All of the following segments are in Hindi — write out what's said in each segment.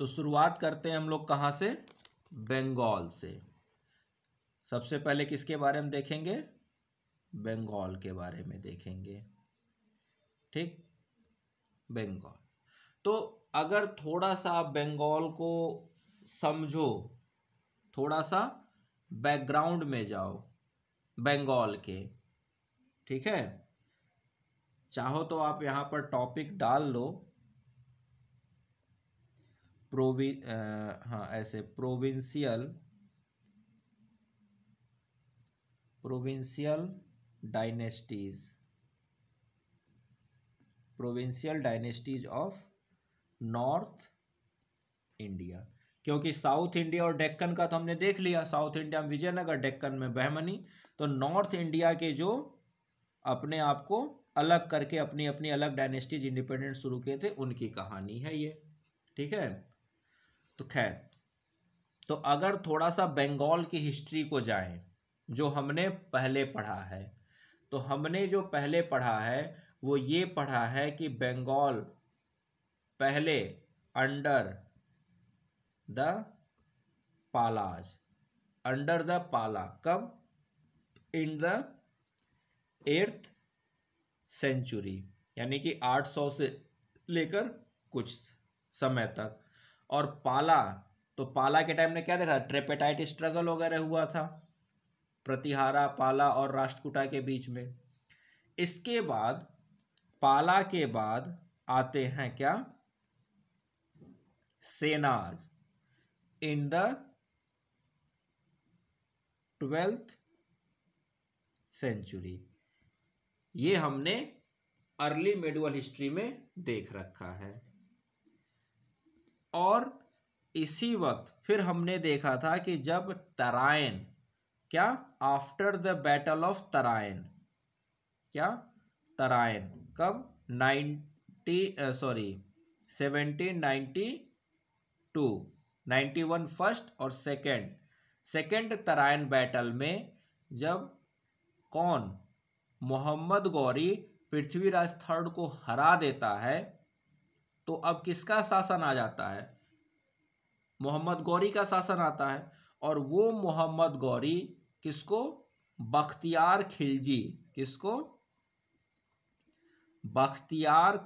तो शुरुआत करते हैं हम लोग कहाँ से? बंगाल से। सबसे पहले किसके बारे में देखेंगे? बंगाल के बारे में देखेंगे। ठीक, बंगाल। तो अगर थोड़ा सा आप बंगाल को समझो, थोड़ा सा बैकग्राउंड में जाओ बंगाल के, ठीक है, चाहो तो आप यहाँ पर टॉपिक डाल लो, ऐसे provincial dynasties of north India. क्योंकि साउथ इंडिया और डेक्कन का तो हमने देख लिया, साउथ इंडिया में विजयनगर, डेक्कन में बहमनी। तो नॉर्थ इंडिया के जो अपने आप को अलग करके अपनी अपनी अलग डायनेस्टीज इंडिपेंडेंट शुरू किए थे, उनकी कहानी है ये। ठीक है, तो खैर, तो अगर थोड़ा सा बंगाल की हिस्ट्री को जाएं, जो हमने पहले पढ़ा है, तो हमने जो पहले पढ़ा है वो ये पढ़ा है कि बंगाल पहले अंडर द पाला, कब? इन द 8th सेंचुरी, यानी कि 800 से लेकर कुछ समय तक। और पाला, तो पाला के टाइम में क्या देखा? ट्रिपेटाइट स्ट्रगल वगैरह हुआ था, प्रतिहारा, पाला और राष्ट्रकूटा के बीच में। इसके बाद पाला के बाद आते हैं क्या? सेनाज इन द 12th सेंचुरी। ये हमने अर्ली मेडिवल हिस्ट्री में देख रखा है। और इसी वक्त फिर हमने देखा था कि जब तराइन, क्या? After the battle of Tarain, क्या? तराइन कब? 1792, 91 फर्स्ट और सेकेंड तराइन बैटल में जब कौन? मोहम्मद गौरी पृथ्वीराज थर्ड को हरा देता है, तो अब किसका शासन आ जाता है? मोहम्मद गौरी का शासन आता है। और वो मोहम्मद गौरी किसको? बख्तियार खिलजी, किसको? बख्तियार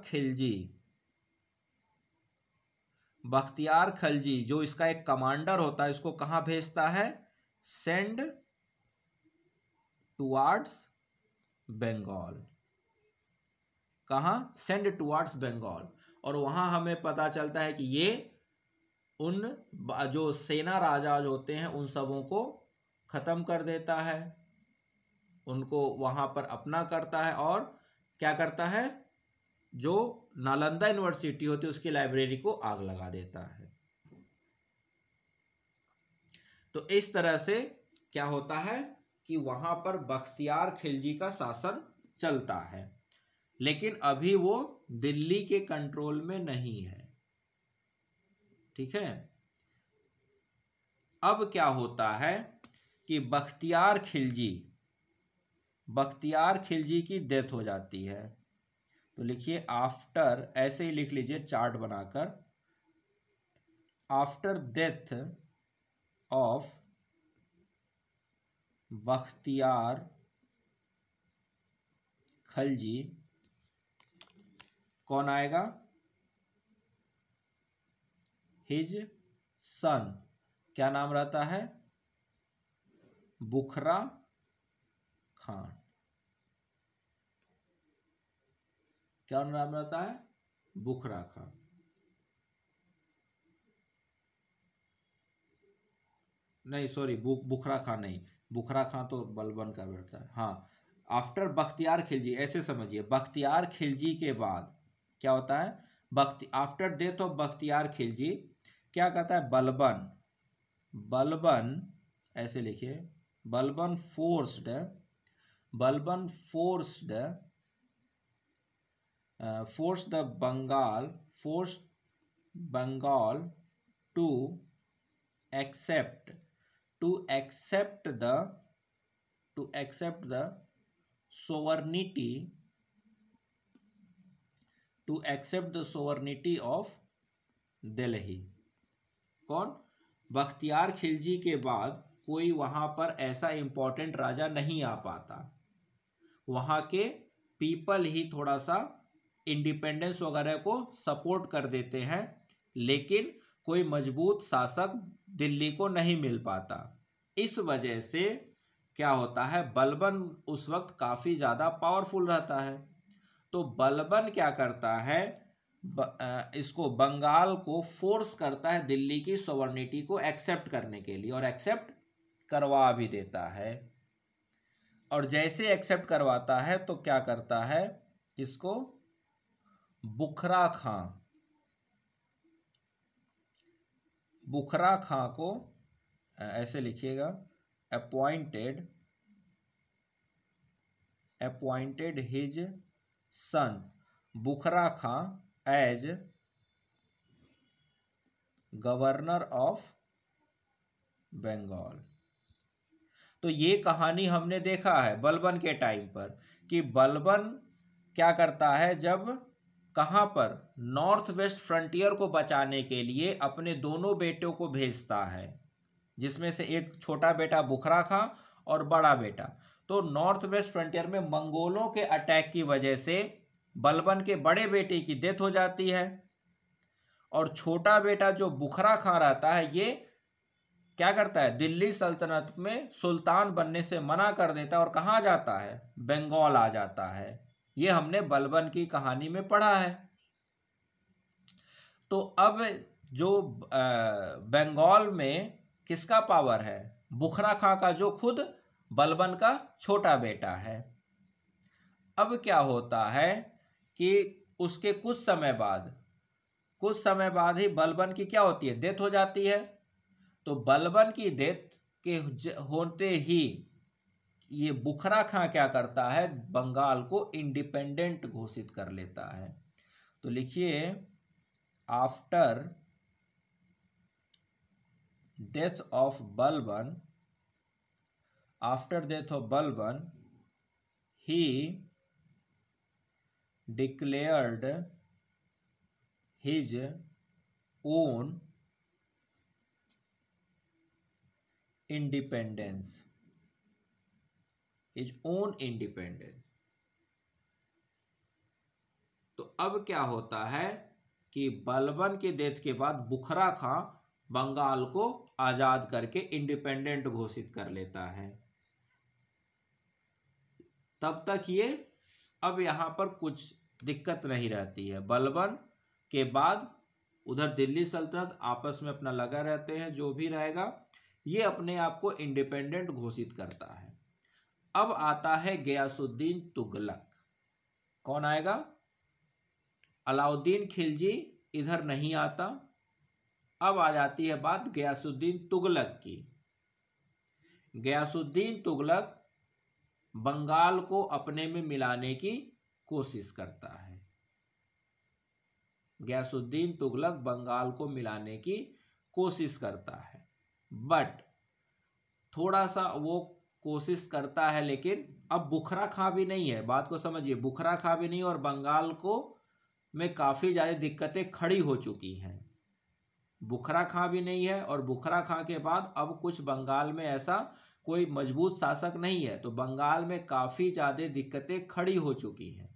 खिलजी, जो इसका एक कमांडर होता है, इसको कहाँ भेजता है? Send towards Bengal. कहाँ? Send towards Bengal. और वहाँ हमें पता चलता है कि ये उन जो सेना राजा होते हैं उन सबों को ख़त्म कर देता है, उनको वहाँ पर अपना करता है। और क्या करता है? जो नालंदा यूनिवर्सिटी होती है उसकी लाइब्रेरी को आग लगा देता है। तो इस तरह से क्या होता है कि वहाँ पर बख्तियार खिलजी का शासन चलता है, लेकिन अभी वो दिल्ली के कंट्रोल में नहीं है। ठीक है, अब क्या होता है कि बख्तियार खिलजी की डेथ हो जाती है। तो लिखिए आफ्टर, ऐसे ही लिख लीजिए चार्ट बनाकर, after death of Bakhtiyar Khilji कौन आएगा? हिज सन, क्या नाम रहता है? बुखरा खान। क्या नाम रहता है? बुखरा खान। नहीं सॉरी, बुखरा खान नहीं, बुखरा खान तो बलबन का बेटा है। हाँ, आफ्टर बख्तियार खिलजी, ऐसे समझिए, बख्तियार खिलजी के बाद क्या होता है? After death of Bakhtiyar Khilji क्या करता है? बलबन, ऐसे लिखिए, Balban forced the Bengal to accept the sovereignty of Delhi। कौन? बख्तियार खिलजी के बाद कोई वहाँ पर ऐसा इम्पोर्टेंट राजा नहीं आ पाता। वहाँ के पीपल ही थोड़ा सा इंडिपेंडेंस वगैरह को सपोर्ट कर देते हैं, लेकिन कोई मजबूत शासक दिल्ली को नहीं मिल पाता। इस वजह से क्या होता है, बलबन उस वक्त काफ़ी ज़्यादा पावरफुल रहता है। तो बलबन क्या करता है, इसको बंगाल को फोर्स करता है दिल्ली की सॉवरेनिटी को एक्सेप्ट करने के लिए, और एक्सेप्ट करवा भी देता है। और जैसे एक्सेप्ट करवाता है तो क्या करता है, इसको बुखरा खां को ऐसे लिखिएगा, appointed his son Bukhra Khan as governor of Bengal. तो ये कहानी हमने देखा है बलबन के टाइम पर कि बलबन क्या करता है, जब कहाँ पर नॉर्थ वेस्ट फ्रंटियर को बचाने के लिए अपने दोनों बेटों को भेजता है, जिसमें से एक छोटा बेटा बुखरा खां और बड़ा बेटा। तो नॉर्थ वेस्ट फ्रंटियर में मंगोलों के अटैक की वजह से बलबन के बड़े बेटे की डेथ हो जाती है, और छोटा बेटा जो बुखरा खां रहता है ये क्या करता है, दिल्ली सल्तनत में सुल्तान बनने से मना कर देता है और कहाँ जाता है, बंगाल आ जाता है। ये हमने बलबन की कहानी में पढ़ा है। तो अब जो बंगाल में किसका पावर है, बुखरा खां का, जो खुद बलबन का छोटा बेटा है। अब क्या होता है कि उसके कुछ समय बाद ही बलबन की क्या होती है, डेथ हो जाती है। तो बलबन की डेथ के होते ही ये बुखरा खां क्या करता है, बंगाल को इंडिपेंडेंट घोषित कर लेता है। तो लिखिए, after death of Balban he declared his own independence. तो अब क्या होता है कि बलबन के डेथ के बाद बुखरा खां बंगाल को आजाद करके इंडिपेंडेंट घोषित कर लेता है। तब तक ये, अब यहां पर कुछ दिक्कत नहीं रहती है। बलबन के बाद उधर दिल्ली सल्तनत आपस में अपना लगा रहते हैं, जो भी रहेगा ये अपने आप को इंडिपेंडेंट घोषित करता है। अब आता है गयासुद्दीन तुगलक। कौन आएगा, अलाउद्दीन खिलजी इधर नहीं आता। अब आ जाती है बात गयासुद्दीन तुगलक की। गयासुद्दीन तुगलक बंगाल को अपने में मिलाने की कोशिश करता है। गयासुद्दीन तुगलक बंगाल को मिलाने की कोशिश करता है, बट थोड़ा सा वो कोशिश करता है, लेकिन अब बुखरा खां भी नहीं है। बात को समझिए, बुखरा खां भी नहीं, और बंगाल को में काफ़ी ज़्यादा दिक्कतें खड़ी हो चुकी हैं। बुखरा खां भी नहीं है, और बुखरा खां के बाद अब कुछ बंगाल में ऐसा कोई मजबूत शासक नहीं है। तो बंगाल में काफ़ी ज़्यादा दिक्कतें खड़ी हो चुकी हैं।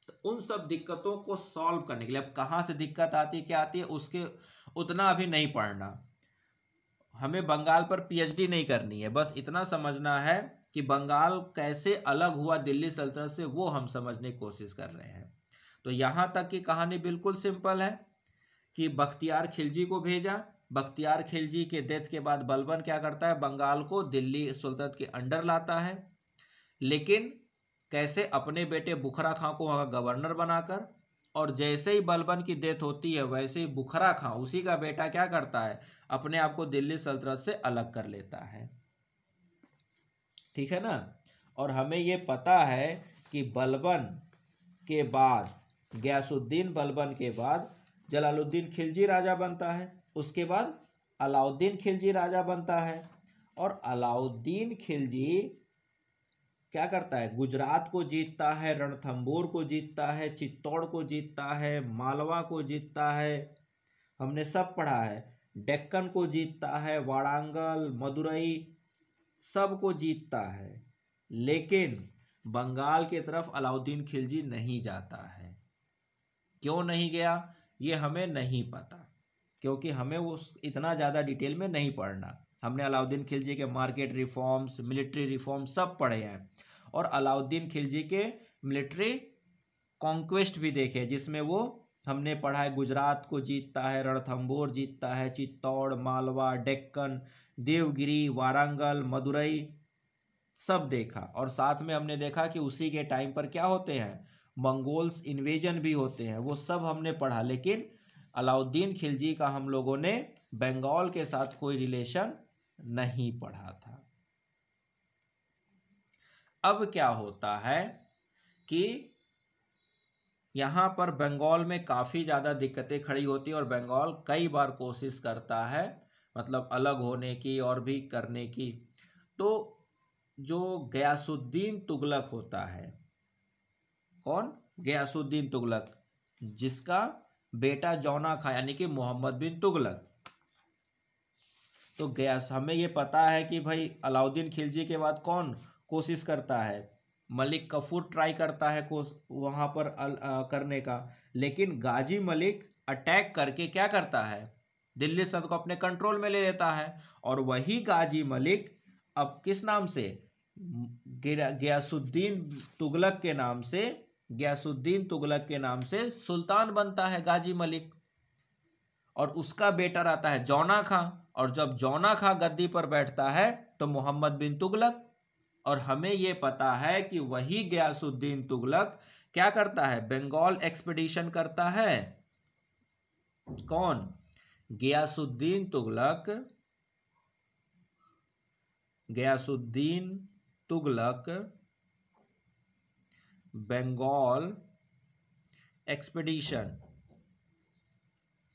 तो उन सब दिक्कतों को सॉल्व करने के लिए, अब कहाँ से दिक्कत आती है, क्या आती है, उसके उतना अभी नहीं पढ़ना। हमें बंगाल पर पीएचडी नहीं करनी है, बस इतना समझना है कि बंगाल कैसे अलग हुआ दिल्ली सल्तनत से, वो हम समझने की कोशिश कर रहे हैं। तो यहाँ तक की कहानी बिल्कुल सिंपल है कि बख्तियार खिलजी को भेजा। बख्तियार खिलजी के डेथ के बाद बलबन क्या करता है, बंगाल को दिल्ली सुल्तनत के अंडर लाता है, लेकिन कैसे, अपने बेटे बुखरा खां को वहाँ गवर्नर बनाकर। और जैसे ही बलबन की डेथ होती है, वैसे ही बुखरा खां, उसी का बेटा, क्या करता है, अपने आप को दिल्ली सल्तनत से अलग कर लेता है। ठीक है ना। और हमें ये पता है कि बलबन के बाद, गयासुद्दीन बलबन के बाद जलालुद्दीन खिलजी राजा बनता है, उसके बाद अलाउद्दीन खिलजी राजा बनता है। और अलाउद्दीन खिलजी क्या करता है, गुजरात को जीतता है, रणथंबोर को जीतता है, चित्तौड़ को जीतता है, मालवा को जीतता है, हमने सब पढ़ा है। डेक्कन को जीतता है, वारंगल, मदुरई सबको जीतता है, लेकिन बंगाल की तरफ अलाउद्दीन खिलजी नहीं जाता है। क्यों नहीं गया ये हमें नहीं पता, क्योंकि हमें वो इतना ज़्यादा डिटेल में नहीं पढ़ना। हमने अलाउद्दीन खिलजी के मार्केट रिफॉर्म्स, मिलिट्री रिफॉर्म्स सब पढ़े हैं, और अलाउद्दीन खिलजी के मिलिट्री कॉन्क्वेस्ट भी देखे, जिसमें वो हमने पढ़ा है गुजरात को जीतता है, रणथंबोर जीतता है, चित्तौड़, मालवा, डेक्कन, देवगिरी, वारंगल, मदुरई सब देखा। और साथ में हमने देखा कि उसी के टाइम पर क्या होते हैं, मंगोल्स इन्वेजन भी होते हैं, वो सब हमने पढ़ा। लेकिन अलाउद्दीन खिलजी का हम लोगों ने बंगाल के साथ कोई रिलेशन नहीं पढ़ा था। अब क्या होता है कि यहाँ पर बंगाल में काफ़ी ज़्यादा दिक्कतें खड़ी होती हैं, और बंगाल कई बार कोशिश करता है मतलब अलग होने की और भी करने की। तो जो गयासुद्दीन तुगलक होता है, कौन, गयासुद्दीन तुगलक, जिसका बेटा जौना खां यानी कि मोहम्मद बिन तुगलक। तो गयास, हमें ये पता है कि भाई अलाउद्दीन खिलजी के बाद कौन कोशिश करता है, मलिक कफूर ट्राई करता है वहाँ पर करने का, लेकिन गाजी मलिक अटैक करके क्या करता है, दिल्ली सल्तनत को अपने कंट्रोल में ले लेता है। और वही गाजी मलिक अब किस नाम से, गयासुद्दीन तुगलक के नाम से, गयासुद्दीन तुगलक के नाम से सुल्तान बनता है गाजी मलिक, और उसका बेटा रहता है जौना खां, और जब जौना खां गद्दी पर बैठता है तो मोहम्मद बिन तुगलक। और हमें ये पता है कि वही गयासुद्दीन तुगलक क्या करता है, बंगाल एक्सपीडिशन करता है। कौन, गयासुद्दीन तुगलक, गयासुद्दीन तुगलक बंगाल एक्सपीडिशन।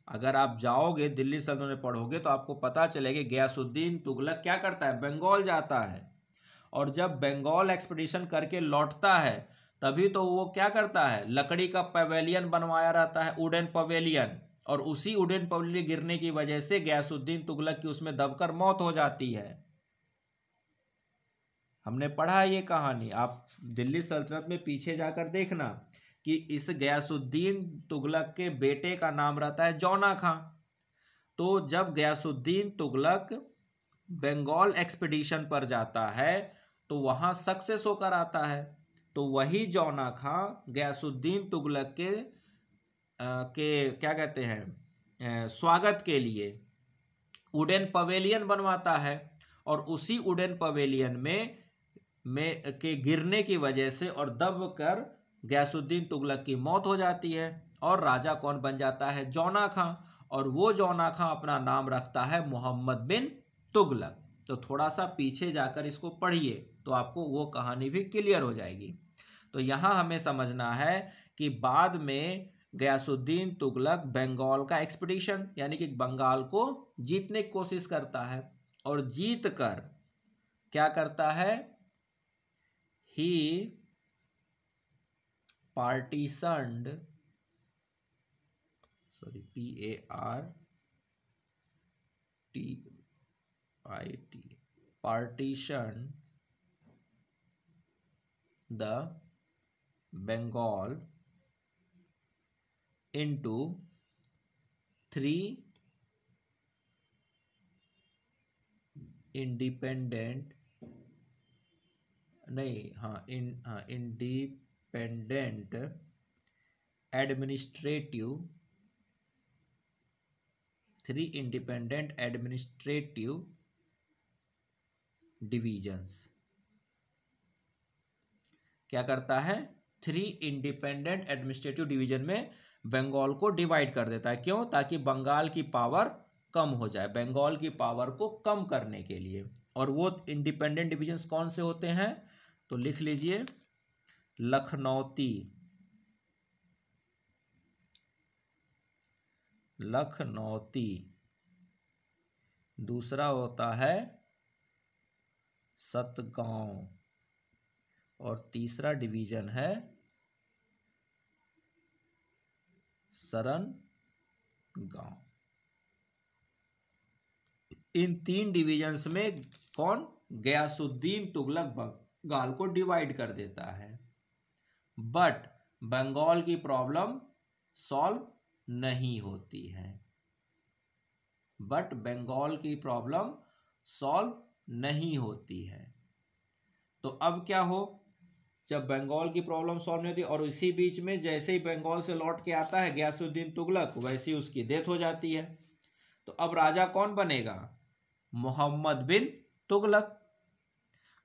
अगर आप जाओगे दिल्ली सल्तनत में पढ़ोगे तो आपको पता चलेगा गयासुद्दीन तुगलक क्या करता है, बंगाल जाता है, और जब बंगाल एक्सपीडिशन करके लौटता है तभी तो वो क्या करता है, लकड़ी का पवेलियन बनवाया रहता है, वुडन पवेलियन, और उसी वुडन पवेलियन गिरने की वजह से गयासुद्दीन तुगलक की उसमें दबकर मौत हो जाती है। हमने पढ़ा ये कहानी, आप दिल्ली सल्तनत में पीछे जाकर देखना कि इस गयासुद्दीन तुगलक के बेटे का नाम रहता है जौना खां। तो जब गयासुद्दीन तुगलक बंगाल एक्सपीडिशन पर जाता है तो वहां सक्सेस होकर आता है, तो वही जौना खां गयासुद्दीन तुगलक के क्या कहते हैं, स्वागत के लिए वुडन पवेलियन बनवाता है, और उसी वुडन पवेलियन में के गिरने की वजह से और दब कर गयासुद्दीन तुगलक की मौत हो जाती है, और राजा कौन बन जाता है, जौना खां, और वो जौना खां अपना नाम रखता है मोहम्मद बिन तुगलक। तो थोड़ा सा पीछे जाकर इसको पढ़िए तो आपको वो कहानी भी क्लियर हो जाएगी। तो यहाँ हमें समझना है कि बाद में गयासुद्दीन तुगलक बंगाल का एक्सपीडिशन यानी कि बंगाल को जीतने की कोशिश करता है, और जीत कर क्या करता है, ही partitioned, sorry, PARTIT, partitioned the Bengal into 3 independent, नहीं, independent administrative, 3 independent administrative divisions. क्या करता है, 3 इंडिपेंडेंट एडमिनिस्ट्रेटिव डिवीजन में बंगाल को डिवाइड कर देता है। क्यों, ताकि बंगाल की पावर कम हो जाए, बंगाल की पावर को कम करने के लिए। और वो इंडिपेंडेंट डिवीजन्स कौन से होते हैं, तो लिख लीजिए, लखनौती, दूसरा होता है सतगांव, और तीसरा डिवीजन है सरन गांव। इन 3 डिविजन्स में कौन, गयासुद्दीन तुगलक बंगाल को डिवाइड कर देता है। बट बंगाल की प्रॉब्लम सॉल्व नहीं होती है, बट बंगाल की प्रॉब्लम सॉल्व नहीं होती है। तो अब क्या हो, जब बंगाल की प्रॉब्लम सॉल्व नहीं होती और इसी बीच में जैसे ही बंगाल से लौट के आता है गयासुद्दीन तुगलक, वैसे ही उसकी डेथ हो जाती है। तो अब राजा कौन बनेगा, मोहम्मद बिन तुगलक।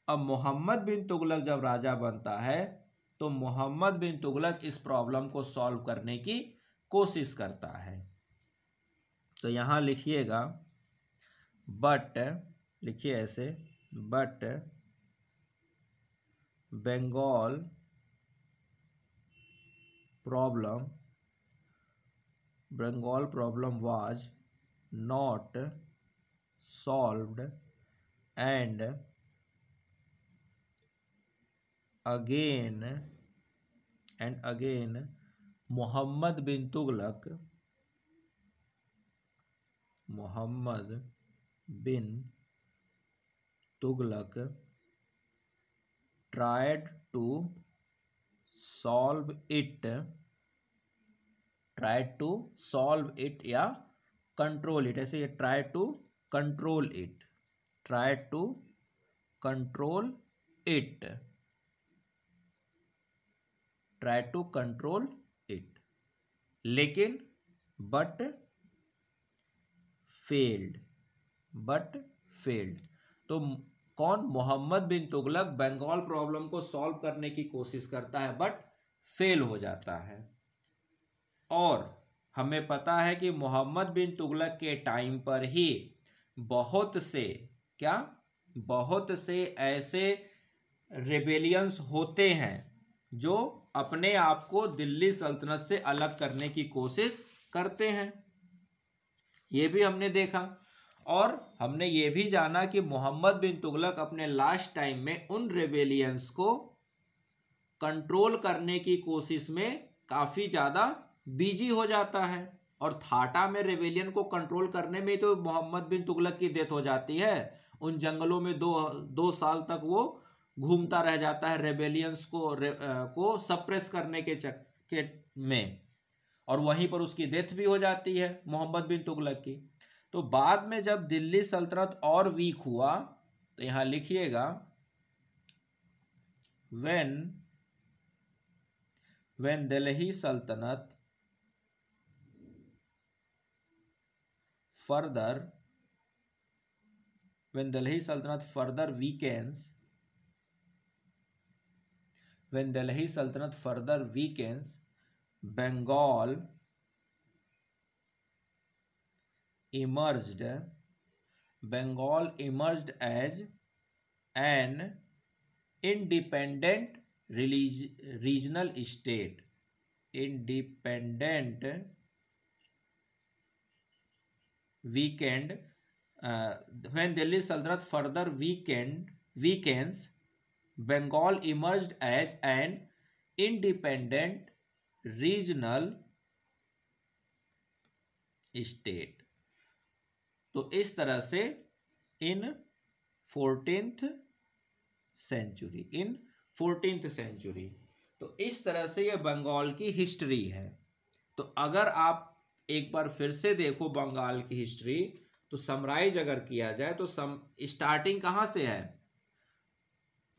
अब मोहम्मद बिन तुगलक जब राजा बनता है तो मोहम्मद बिन तुगलक इस प्रॉब्लम को सॉल्व करने की कोशिश करता है। तो यहां लिखिएगा बट, लिखिए ऐसे, but Bengal problem was not solved and again Mohammad bin Tughlaq tried to solve it या कंट्रोल इट, ऐसे ये try to control it, लेकिन बट फेल्ड। तो कौन, मोहम्मद बिन तुगलक बंगाल प्रॉब्लम को सॉल्व करने की कोशिश करता है बट फेल हो जाता है। और हमें पता है कि मोहम्मद बिन तुगलक के टाइम पर ही बहुत से ऐसे रेबेलियंस होते हैं जो अपने आप को दिल्ली सल्तनत से अलग करने की कोशिश करते हैं, ये भी हमने देखा। और हमने ये भी जाना कि मोहम्मद बिन तुगलक अपने लास्ट टाइम में उन रेबेलियंस को कंट्रोल करने की कोशिश में काफ़ी ज़्यादा बिजी हो जाता है। और थाटा में रेबेलियन को कंट्रोल करने में तो मोहम्मद बिन तुगलक की डेथ हो जाती है। उन जंगलों में दो साल तक वो घूमता रह जाता है रेबेलियंस को सप्रेस करने के में, और वहीं पर उसकी डेथ भी हो जाती है मोहम्मद बिन तुगलक की। तो बाद में जब दिल्ली सल्तनत और वीक हुआ तो यहां लिखिएगा when दिल्ली सल्तनत further weakens, Bengal emerged as an independent regional state. When Delhi Sultanate further weakens, Bengal emerged as an independent regional state. तो इस तरह से इन 14th सेंचुरी, तो इस तरह से ये बंगाल की हिस्ट्री है। तो अगर आप एक बार फिर से देखो बंगाल की हिस्ट्री, तो समराइज अगर किया जाए तो स्टार्टिंग कहाँ से है,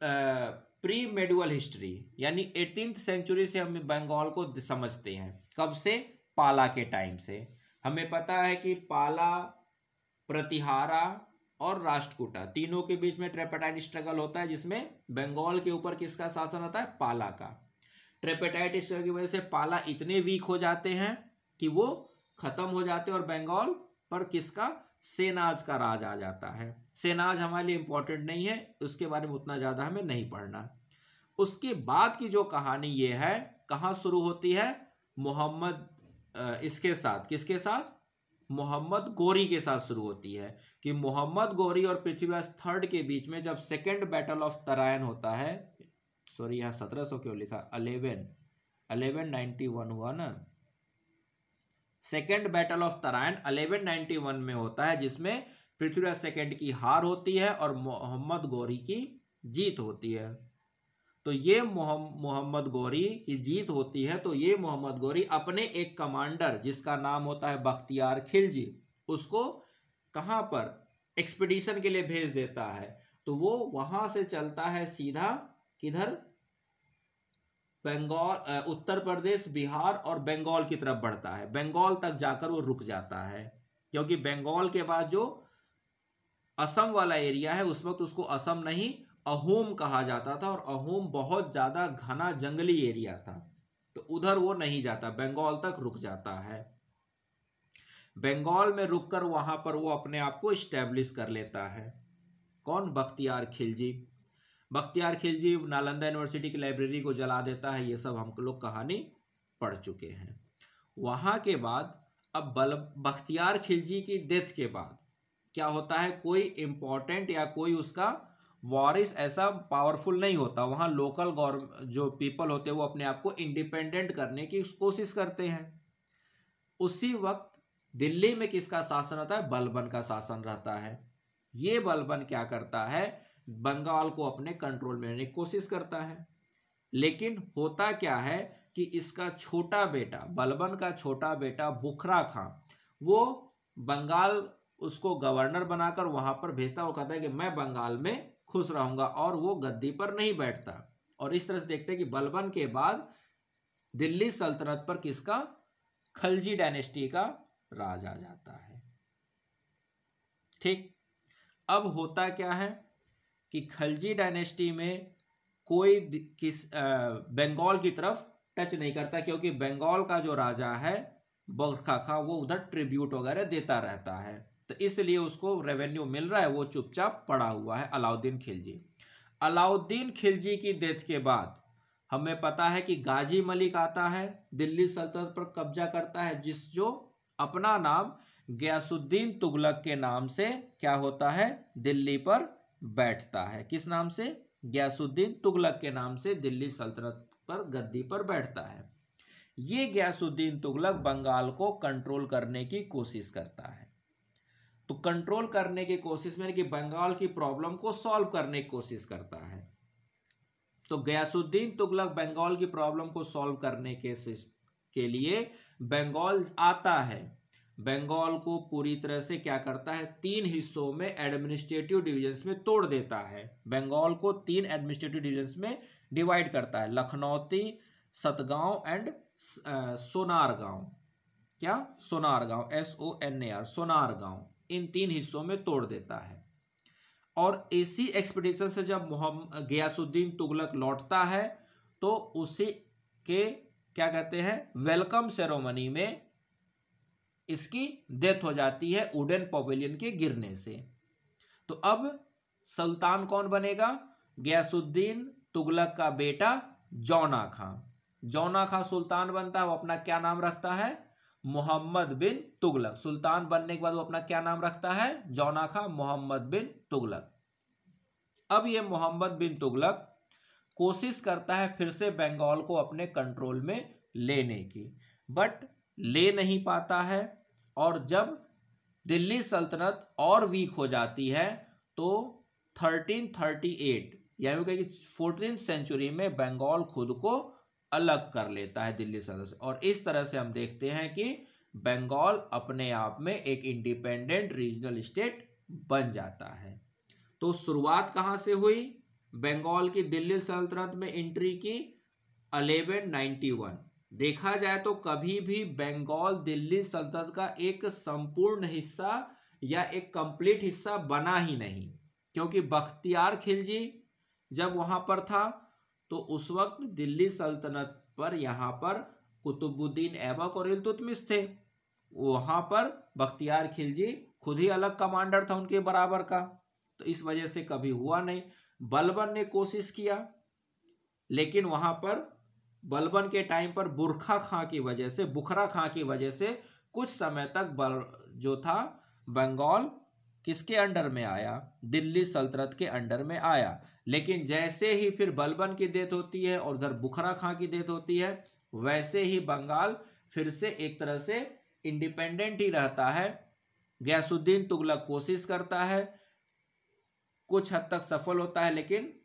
प्री मेडुअल हिस्ट्री, यानी 18th सेंचुरी से हम बंगाल को समझते हैं। कब से, पाला के टाइम से। हमें पता है कि पाला, प्रतिहारा और राष्ट्रकूटा तीनों के बीच में ट्रिपाटाइट स्ट्रगल होता है, जिसमें बंगाल के ऊपर किसका शासन होता है, पाला का। ट्रिपाटाइट स्ट्रगल की वजह से पाला इतने वीक हो जाते हैं कि वो खत्म हो जाते हैं और बंगाल पर किसका, सेनाज का राज आ जाता है। सेनाज हमारे लिए इंपॉर्टेंट नहीं है, उसके बारे में उतना ज़्यादा हमें नहीं पढ़ना। उसके बाद की जो कहानी ये है, कहाँ शुरू होती है, मोहम्मद इसके साथ, किसके साथ, मोहम्मद गोरी के साथ शुरू होती है। कि मोहम्मद गोरी और पृथ्वीराज थर्ड के बीच में जब सेकेंड बैटल ऑफ तराइन होता है, सॉरी यहाँ 1700 क्यों लिखा, 1191 हुआ ना। सेकेंड बैटल ऑफ तराइन 1191 में होता है, जिसमें पृथ्वीराज सेकंड की हार होती है और मोहम्मद गौरी की जीत होती है। तो ये मोहम्मद गौरी की जीत होती है। तो ये मोहम्मद गौरी अपने एक कमांडर जिसका नाम होता है बख्तियार खिलजी, उसको कहां पर एक्सपीडिशन के लिए भेज देता है। तो वो वहां से चलता है सीधा किधर, बंगाल, उत्तर प्रदेश, बिहार और बंगाल की तरफ बढ़ता है। बंगाल तक जाकर वो रुक जाता है, क्योंकि बंगाल के बाद जो असम वाला एरिया है उस वक्त उसको असम नहीं अहोम कहा जाता था, और अहोम बहुत ज्यादा घना जंगली एरिया था, तो उधर वो नहीं जाता, बंगाल तक रुक जाता है। बंगाल में रुककर वहां पर वो अपने आप को स्टैब्लिश कर लेता है। कौन? बख्तियार खिलजी। बख्तियार खिलजी नालंदा यूनिवर्सिटी की लाइब्रेरी को जला देता है। ये सब हम लोग कहानी पढ़ चुके हैं। वहां के बाद अब बख्तियार खिलजी की डेथ के बाद क्या होता है, कोई इंपॉर्टेंट या कोई उसका वारिस ऐसा पावरफुल नहीं होता। वहां लोकल गवर्नमेंट जो पीपल होते हैं वो अपने आप को इंडिपेंडेंट करने की कोशिश करते हैं। उसी वक्त दिल्ली में किसका शासन रहता है? बलबन का शासन रहता है। ये बलबन क्या करता है, बंगाल को अपने कंट्रोल में लेने की कोशिश करता है। लेकिन होता क्या है कि इसका छोटा बेटा, बलबन का छोटा बेटा बुखरा खां, वो बंगाल उसको गवर्नर बनाकर वहां पर भेजता। वो कहता है कि मैं बंगाल में खुश रहूंगा, और वो गद्दी पर नहीं बैठता। और इस तरह से देखते हैं कि बलबन के बाद दिल्ली सल्तनत पर किसका? खलजी डायनेस्टी का राज आ जाता है। ठीक। अब होता क्या है कि खलजी डायनेस्टी में कोई बंगाल की तरफ टच नहीं करता, क्योंकि बंगाल का जो राजा है बुखरा खां वो उधर ट्रिब्यूट वगैरह देता रहता है, तो इसलिए उसको रेवेन्यू मिल रहा है, वो चुपचाप पड़ा हुआ है। अलाउद्दीन खिलजी। अलाउद्दीन खिलजी की डेथ के बाद हमें पता है कि गाजी मलिक आता है, दिल्ली सल्तनत पर कब्जा करता है, जो अपना नाम गयासुद्दीन तुगलक के नाम से क्या होता है, दिल्ली पर बैठता है। किस नाम से? गयासुद्दीन तुगलक के नाम से दिल्ली सल्तनत पर गद्दी पर बैठता है। ये गयासुद्दीन तुगलक बंगाल को कंट्रोल करने की कोशिश करता है। तो कंट्रोल करने की कोशिश में कि बंगाल की प्रॉब्लम को सॉल्व करने की कोशिश करता है। तो गयासुद्दीन तुगलक बंगाल की प्रॉब्लम को सॉल्व करने के लिए बंगाल आता है। बंगाल को पूरी तरह से क्या करता है, 3 हिस्सों में एडमिनिस्ट्रेटिव डिविजन्स में तोड़ देता है। बंगाल को 3 एडमिनिस्ट्रेटिव डिविजन्स में डिवाइड करता है, लखनौती, सतगांव एंड सोनारगांव। क्या? सोनारगांव, SONAR, सोनारगांव। इन 3 हिस्सों में तोड़ देता है। और इसी एक्सपीडिशन से जब गयासुद्दीन तुगलक लौटता है तो उसी के क्या कहते हैं, वेलकम सेरेमनी में इसकी डेथ हो जाती है वुडन पवेलियन के गिरने से। तो अब सुल्तान कौन बनेगा? गयासुद्दीन तुगलक का बेटा जौना खां। जौना खां सुल्तान बनता है। वो अपना क्या नाम रखता है? मोहम्मद बिन तुगलक। सुल्तान बनने के बाद वो अपना क्या नाम रखता है? जौना खां मोहम्मद बिन तुगलक। अब ये मोहम्मद बिन तुगलक कोशिश करता है फिर से बंगाल को अपने कंट्रोल में लेने की, बट ले नहीं पाता है। और जब दिल्ली सल्तनत और वीक हो जाती है तो 1338 यानी कि 14th सेंचुरी में बंगाल खुद को अलग कर लेता है दिल्ली सल्तनत से। और इस तरह से हम देखते हैं कि बंगाल अपने आप में एक इंडिपेंडेंट रीजनल स्टेट बन जाता है। तो शुरुआत कहां से हुई? बंगाल की दिल्ली सल्तनत में एंट्री की 1191। देखा जाए तो कभी भी बंगाल दिल्ली सल्तनत का एक संपूर्ण हिस्सा या एक कंप्लीट हिस्सा बना ही नहीं, क्योंकि बख्तियार खिलजी जब वहां पर था तो उस वक्त दिल्ली सल्तनत पर यहाँ पर कुतुबुद्दीन ऐबक और इल्तुतमिश थे। वहां पर बख्तियार खिलजी खुद ही अलग कमांडर था उनके बराबर का, तो इस वजह से कभी हुआ नहीं। बलबन ने कोशिश किया, लेकिन वहां पर बलबन के टाइम पर बुखरा खां की वजह से कुछ समय तक जो था बंगाल किसके अंडर में आया? दिल्ली सल्तनत के अंडर में आया। लेकिन जैसे ही फिर बलबन की डेथ होती है और उधर बुखरा खां की डेथ होती है, वैसे ही बंगाल फिर से एक तरह से इंडिपेंडेंट ही रहता है गयासुद्दीन तुगलक कोशिश करता है, कुछ हद तक सफल होता है, लेकिन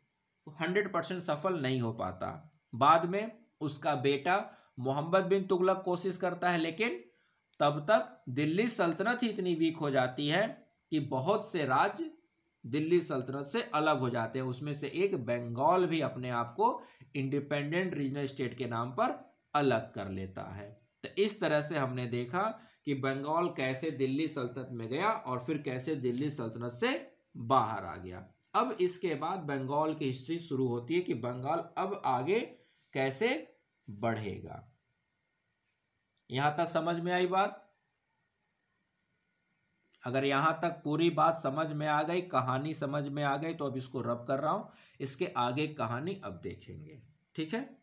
100% सफल नहीं हो पाता। बाद में उसका बेटा मोहम्मद बिन तुगलक कोशिश करता है, लेकिन तब तक दिल्ली सल्तनत ही इतनी वीक हो जाती है कि बहुत से राज्य दिल्ली सल्तनत से अलग हो जाते हैं। उसमें से एक बंगाल भी अपने आप को इंडिपेंडेंट रीजनल स्टेट के नाम पर अलग कर लेता है। तो इस तरह से हमने देखा कि बंगाल कैसे दिल्ली सल्तनत में गया और फिर कैसे दिल्ली सल्तनत से बाहर आ गया। अब इसके बाद बंगाल की हिस्ट्री शुरू होती है कि बंगाल अब आगे कैसे बढ़ेगा। यहां तक समझ में आई बात? अगर यहां तक पूरी बात समझ में आ गई, कहानी समझ में आ गई, तो अब इसको रब कर रहा हूं, इसके आगे कहानी अब देखेंगे। ठीक है।